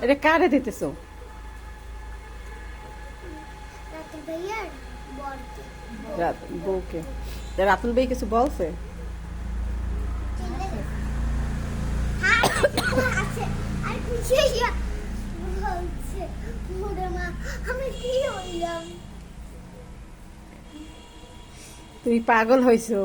এটা কারে দিতেছো? রাতুল ভাইয়ার বরকে। বউকে। রাতুল ভাই কিছু বলছে? হ্যাঁ আছে আর পিছিয়ে গিয়া বলছে ওরে মা আমি কি হইলাম। তুমি পাগল হইছো।